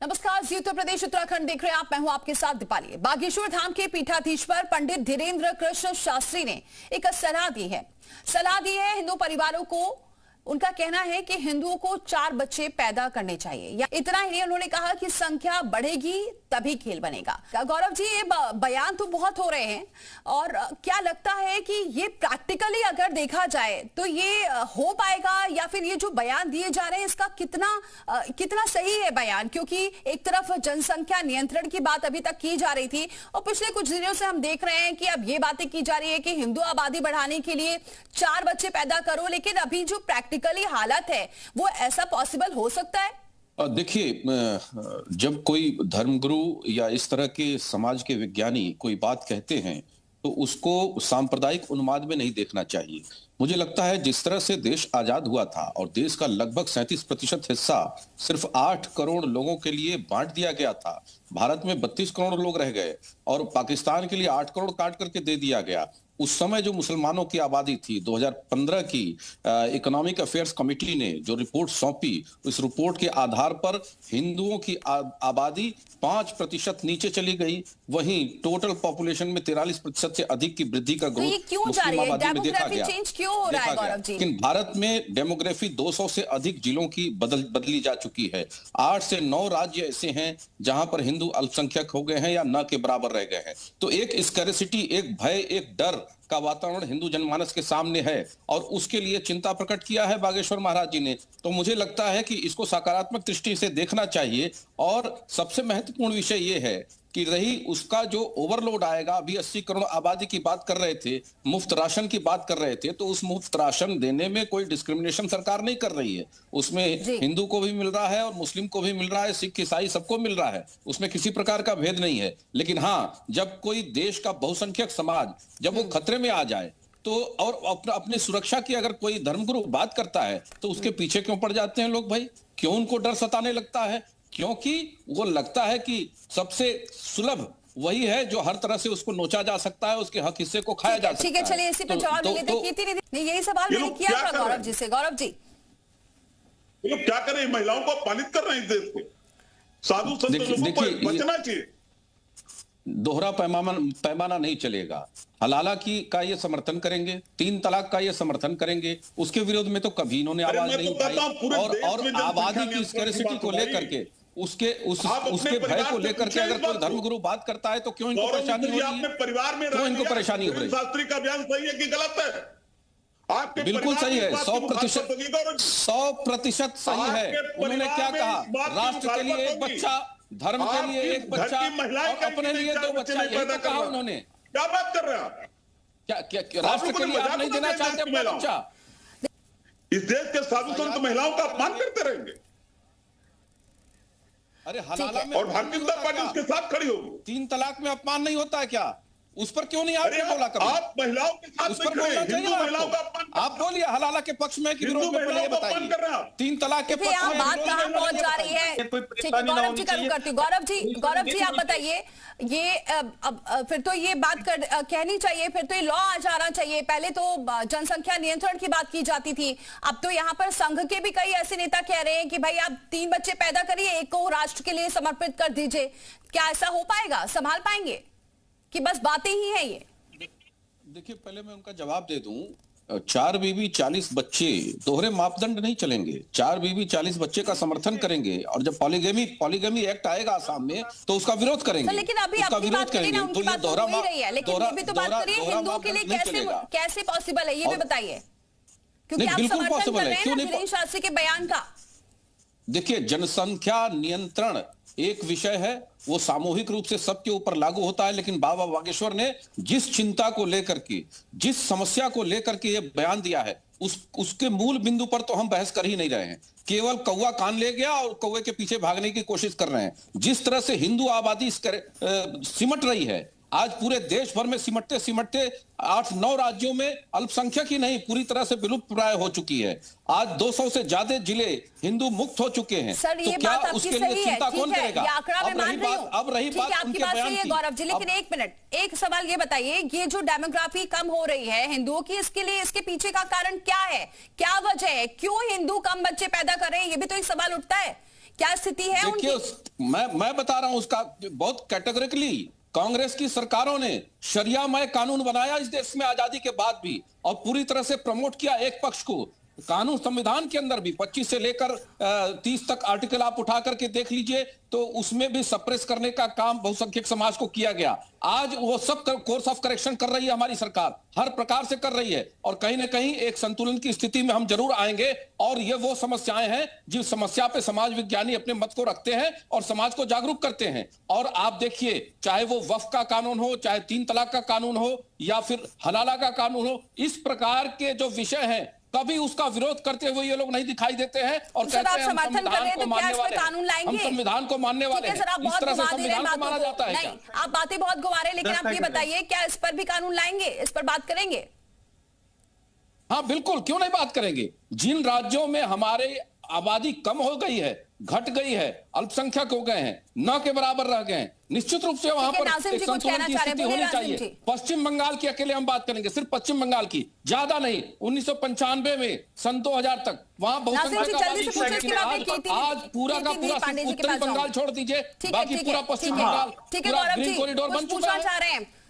नमस्कार, जी उत्तर प्रदेश उत्तराखंड देख रहे हैं आप। मैं हूं आपके साथ दीपाली। बागेश्वर धाम के पीठाधीश्वर पंडित धीरेन्द्र कृष्ण शास्त्री ने एक सलाह दी है हिंदू परिवारों को। उनका कहना है कि हिंदुओं को 4 बच्चे पैदा करने चाहिए, या इतना ही नहीं, उन्होंने कहा कि संख्या बढ़ेगी तभी खेल बनेगा। गौरव जी, ये बयान तो बहुत हो रहे हैं, और क्या लगता है कि ये प्रैक्टिकली अगर देखा जाए तो ये हो पाएगा, या फिर ये जो बयान दिए जा रहे हैं इसका कितना सही है बयान? क्योंकि एक तरफ जनसंख्या नियंत्रण की बात अभी तक की जा रही थी, और पिछले कुछ दिनों से हम देख रहे हैं कि अब ये बातें की जा रही है कि हिंदू आबादी बढ़ाने के लिए 4 बच्चे पैदा करो, लेकिन अभी जो प्रैक्टिकली हालत है वो ऐसा पॉसिबल हो सकता है? देखिए, जब कोई धर्मगुरु या इस तरह के समाज के विज्ञानी कोई बात कहते हैं तो उसको सांप्रदायिक उन्माद में नहीं देखना चाहिए। मुझे लगता है जिस तरह से देश आजाद हुआ था और देश का लगभग 37% हिस्सा सिर्फ 8 करोड़ लोगों के लिए बांट दिया गया था, भारत में 32 करोड़ लोग रह गए और पाकिस्तान के लिए 8 करोड़ काट करके दे दिया गया। उस समय जो मुसलमानों की आबादी थी, 2015 की इकोनॉमिक अफेयर्स कमेटी ने जो रिपोर्ट सौंपी, उस रिपोर्ट के आधार पर हिंदुओं की आबादी 5% नीचे चली गई। वहीं टोटल पॉपुलेशन में 43% से अधिक की वृद्धि का ग्रोथ मुस्लिम आबादी में देखा गया। क्यों हो रहा है गौरव जी? लेकिन भारत में डेमोग्राफी 200 से अधिक जिलों की बदली जा चुकी है। 8 से 9 राज्य ऐसे हैं जहां पर हिंदू अल्पसंख्यक हो गए हैं या न के बराबर रह गए हैं। तो एक स्कैरसिटी, एक भय, एक डर का वातावरण हिंदू जनमानस के सामने है, और उसके लिए चिंता प्रकट किया है बागेश्वर महाराज जी ने। तो मुझे लगता है कि इसको सकारात्मक दृष्टि से देखना चाहिए। और सबसे महत्वपूर्ण विषय यह है कि रही उसका जो ओवरलोड आएगा, अभी 80 करोड़ आबादी की बात कर रहे थे, मुफ्त राशन की बात कर रहे थे, तो उस मुफ्त राशन देने में कोई डिस्क्रिमिनेशन सरकार नहीं कर रही है। उसमें हिंदू को भी मिल रहा है और मुस्लिम को भी मिल रहा है, सिख ईसाई सबको मिल रहा है, उसमें किसी प्रकार का भेद नहीं है। लेकिन हाँ, जब कोई देश का बहुसंख्यक समाज जब वो खतरे में आ जाए तो, और अपनी सुरक्षा की अगर कोई धर्मगुरु बात करता है तो उसके पीछे क्यों पड़ जाते हैं लोग भाई? क्यों उनको डर सताने लगता है? क्योंकि वो लगता है कि सबसे सुलभ वही है जो हर तरह से उसको नोचा जा सकता है, उसके हक हिस्से को खाया जा सकता है। ठीक है, चलिए इसी पे जवाब ले लेते हैं। नहीं, यही सवाल मैंने किया था गौरव जी से। गौरव जी, ये लोग क्या करें? महिलाओं को अपमानित कर रहे हैं इस देश के। साधु संत लोगों को बचना चाहिए। दोहरा पैमाना नहीं चलेगा। हलाला का ये समर्थन करेंगे, 3 तलाक का ये समर्थन करेंगे, उसके विरोध में तो कभी इन्होंने आवाज नहीं उठाई। और आबादी की स्कैरसिटी को लेकर के, उसके भय को लेकर के अगर कोई धर्मगुरु बात करता है तो क्यों इनको परेशानी हो रही है? परिवार में क्यों इनको परेशानी हो रही है? शास्त्री का बयान सही है कि गलत है? आपके बिल्कुल सही है, 100% सही है। उन्होंने क्या कहा? राष्ट्र के लिए एक बच्चा, धर्म के लिए एक बच्चा, और अपने लिए 2 बच्चा, यही तो कहा उन्होंने। क्या बात कर रहे हैं आप? क्या राष्ट्र के लिए आप नहीं देना चाहते अपना बच्चा? इस देश के साधु संत महिलाओं का अपमान करते रहेंगे। अरे हलाला में और भारतीय जनता पार्टी उसके साथ खड़ी होगी। 3 तलाक में अपमान नहीं होता है क्या? उस पर क्यों नहीं आपने बोला कभी? आप महिलाओं के साथ उस पर बोलना चाहिए महिलाओं का अपमान। आप बोलिए हलाला के पक्ष में कि विरोध में, पहले बताइए। 3 तलाक के पक्ष में बात कहां पहुंच जा रही है? ठीक है, गौरव जी करूं करती हूँ। गौरव जी आप बताइए, ये अब फिर तो ये बात कहनी चाहिए, फिर तो ये लॉ आ जाना चाहिए। पहले तो जनसंख्या नियंत्रण की बात की जाती थी, अब तो यहाँ पर संघ के भी कई ऐसे नेता कह रहे हैं कि भाई आप 3 बच्चे पैदा करिए, एक को राष्ट्र के लिए समर्पित कर दीजिए। क्या ऐसा हो पाएगा? संभाल पाएंगे कि बस बातें ही हैं ये? देखिए, पहले मैं उनका जवाब दे दूं। 4 बीवी 40 बच्चे, दोहरे मापदंड नहीं चलेंगे। 4 बीवी 40 बच्चे का समर्थन करेंगे, और जब पॉलीगमी एक्ट आएगा आसाम में तो उसका विरोध करेंगे। लेकिन अभी आपकी बात करिए ना, उनकी बात तो हो ही रही है, लेकिन ये भी तो बात करिए हिंदुओं के लिए कैसे पॉसिबल है, ये भी बताइए। क्योंकि आप समर्थन कर रहे हैं ना धीरेन्द्र शास्त्री के बयान का। देखिए, जनसंख्या नियंत्रण एक विषय है, वो सामूहिक रूप से सबके ऊपर लागू होता है। लेकिन बाबा बागेश्वर ने जिस चिंता को लेकर के, जिस समस्या को लेकर के ये बयान दिया है, उसके मूल बिंदु पर तो हम बहस कर ही नहीं रहे हैं। केवल कौवा कान ले गया और कौवे के पीछे भागने की कोशिश कर रहे हैं। जिस तरह से हिंदू आबादी सिमट रही है, आज पूरे देश भर में सिमटते सिमटते 8-9 राज्यों में अल्पसंख्यक ही नहीं, पूरी तरह से विलुप्त प्राय हो चुकी है। आज 200 से ज्यादा जिले हिंदू मुक्त हो चुके हैं। सर, तो क्या उसके लिए चिंता कौन करेगा? अब रही बात उनके बयान की। गौरव जी, लेकिन एक मिनट, एक सवाल ये बताइए, ये जो डेमोग्राफी कम हो रही है हिंदुओं की, इसके पीछे का कारण क्या है? क्या वजह है? क्यों हिंदू कम बच्चे पैदा कर रहे हैं? ये भी तो एक सवाल उठता है। क्या स्थिति है उनकी? देखिए, मैं बता रहा हूं उसका बहुत कैटेगोरिकली। कांग्रेस की सरकारों ने शरियामय कानून बनाया इस देश में आजादी के बाद भी, और पूरी तरह से प्रमोट किया एक पक्ष को। कानून संविधान के अंदर भी 25 से लेकर 30 तक आर्टिकल आप उठा करके देख लीजिए, तो उसमें भी सप्रेस करने का काम बहुसंख्यक समाज को किया गया। आज वो सब कोर्स ऑफ करेक्शन कर रही है हमारी सरकार, हर प्रकार से कर रही है, और कहीं ना कहीं एक संतुलन की स्थिति में हम जरूर आएंगे। और ये वो समस्याएं हैं जिस समस्या पे समाज विज्ञानी अपने मत को रखते हैं और समाज को जागरूक करते हैं। और आप देखिए, चाहे वो वक्फ का कानून हो, चाहे 3 तलाक का कानून हो, या फिर हलाला का कानून हो, इस प्रकार के जो विषय हैं कभी उसका विरोध करते हुए ये लोग नहीं दिखाई देते हैं और कहते हैं हम संविधान को मानने वाले हैं, हम संविधान को मानने वाले हैं। इस तरह से संविधान को माना जाता है क्या? आप बातें बहुत घुमा रहे हैं, लेकिन आप ये बताइए, क्या इस पर भी कानून लाएंगे? इस पर बात करेंगे? हाँ बिल्कुल, क्यों नहीं बात करेंगे। जिन राज्यों में हमारे आबादी कम हो गई है, घट गई है, अल्पसंख्यक हो गए हैं, न के बराबर रह गए हैं, निश्चित रूप से वहां पर एक संतुलन की स्थिति होनी चाहिए। पश्चिम बंगाल की अकेले हम बात करेंगे, सिर्फ पश्चिम बंगाल की, ज्यादा नहीं। 1995 में सन 2000 तक वहां बहुसंख्यक आज पूरा का पूरा उत्तरी बंगाल छोड़ दीजिए, बाकी पूरा पश्चिम बंगाल पूरा ग्रीन कॉरिडोर बन चुका है।